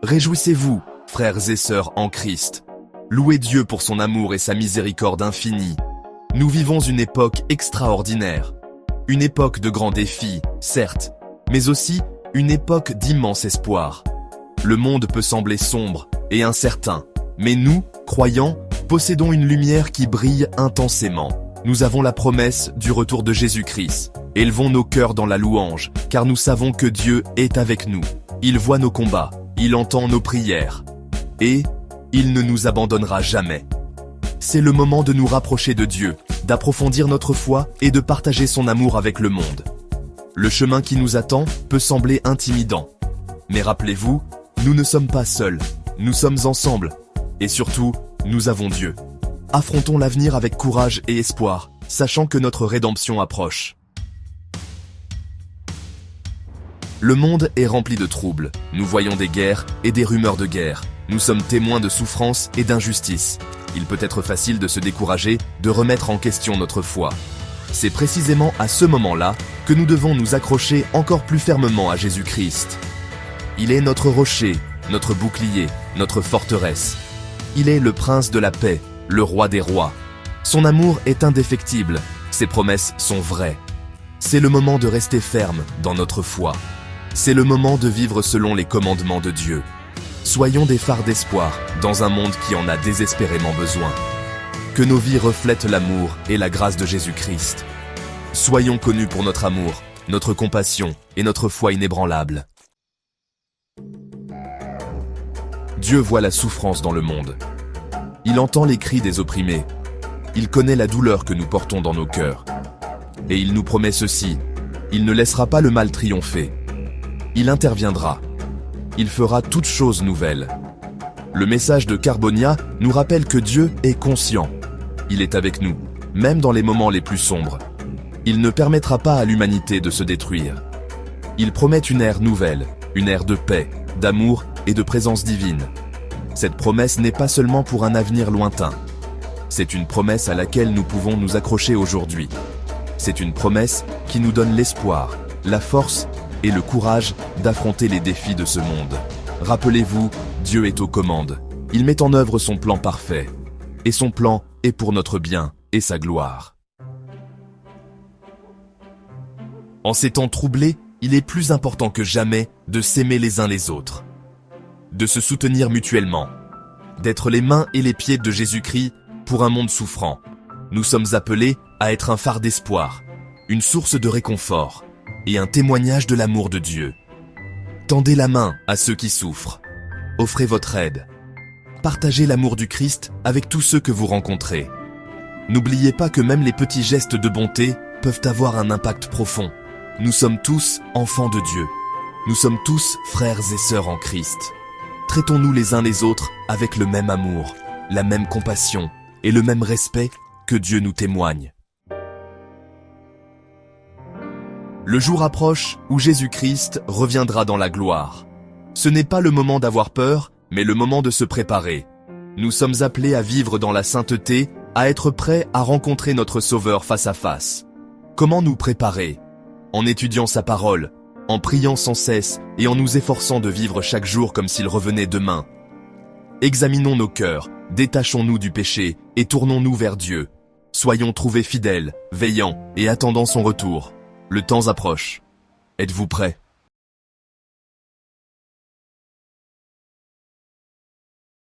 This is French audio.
Réjouissez-vous, frères et sœurs en Christ. Louez Dieu pour son amour et sa miséricorde infinie. Nous vivons une époque extraordinaire. Une époque de grands défis, certes, mais aussi une époque d'immense espoir. Le monde peut sembler sombre et incertain, mais nous, croyants, possédons une lumière qui brille intensément. Nous avons la promesse du retour de Jésus-Christ. Élevons nos cœurs dans la louange, car nous savons que Dieu est avec nous. Il voit nos combats, il entend nos prières. Et il ne nous abandonnera jamais. C'est le moment de nous rapprocher de Dieu, d'approfondir notre foi et de partager son amour avec le monde. Le chemin qui nous attend peut sembler intimidant. Mais rappelez-vous, nous ne sommes pas seuls, nous sommes ensemble. Et surtout, nous avons Dieu. Affrontons l'avenir avec courage et espoir, sachant que notre rédemption approche. Le monde est rempli de troubles. Nous voyons des guerres et des rumeurs de guerre. Nous sommes témoins de souffrances et d'injustices. Il peut être facile de se décourager, de remettre en question notre foi. C'est précisément à ce moment-là que nous devons nous accrocher encore plus fermement à Jésus-Christ. Il est notre rocher, notre bouclier, notre forteresse. Il est le prince de la paix, le roi des rois. Son amour est indéfectible, ses promesses sont vraies. C'est le moment de rester ferme dans notre foi. C'est le moment de vivre selon les commandements de Dieu. Soyons des phares d'espoir dans un monde qui en a désespérément besoin. Que nos vies reflètent l'amour et la grâce de Jésus-Christ. Soyons connus pour notre amour, notre compassion et notre foi inébranlable. Dieu voit la souffrance dans le monde. Il entend les cris des opprimés. Il connaît la douleur que nous portons dans nos cœurs. Et il nous promet ceci, il ne laissera pas le mal triompher. Il interviendra. Il fera toutes choses nouvelles. Le message de Carbonia nous rappelle que Dieu est conscient. Il est avec nous, même dans les moments les plus sombres. Il ne permettra pas à l'humanité de se détruire. Il promet une ère nouvelle, une ère de paix, d'amour et de présence divine. Cette promesse n'est pas seulement pour un avenir lointain. C'est une promesse à laquelle nous pouvons nous accrocher aujourd'hui. C'est une promesse qui nous donne l'espoir, la force et le courage d'affronter les défis de ce monde. Rappelez-vous, Dieu est aux commandes. Il met en œuvre son plan parfait. Et son plan est pour notre bien et sa gloire. En ces temps troublés, il est plus important que jamais de s'aimer les uns les autres, de se soutenir mutuellement, d'être les mains et les pieds de Jésus-Christ pour un monde souffrant. Nous sommes appelés à être un phare d'espoir, une source de réconfort et un témoignage de l'amour de Dieu. Tendez la main à ceux qui souffrent. Offrez votre aide. Partagez l'amour du Christ avec tous ceux que vous rencontrez. N'oubliez pas que même les petits gestes de bonté peuvent avoir un impact profond. Nous sommes tous enfants de Dieu. Nous sommes tous frères et sœurs en Christ. Traitons-nous les uns les autres avec le même amour, la même compassion et le même respect que Dieu nous témoigne. Le jour approche où Jésus-Christ reviendra dans la gloire. Ce n'est pas le moment d'avoir peur, mais le moment de se préparer. Nous sommes appelés à vivre dans la sainteté, à être prêts à rencontrer notre Sauveur face à face. Comment nous préparer? En étudiant sa parole, en priant sans cesse et en nous efforçant de vivre chaque jour comme s'il revenait demain. Examinons nos cœurs, détachons-nous du péché et tournons-nous vers Dieu. Soyons trouvés fidèles, veillants et attendant son retour. Le temps approche. Êtes-vous prêts?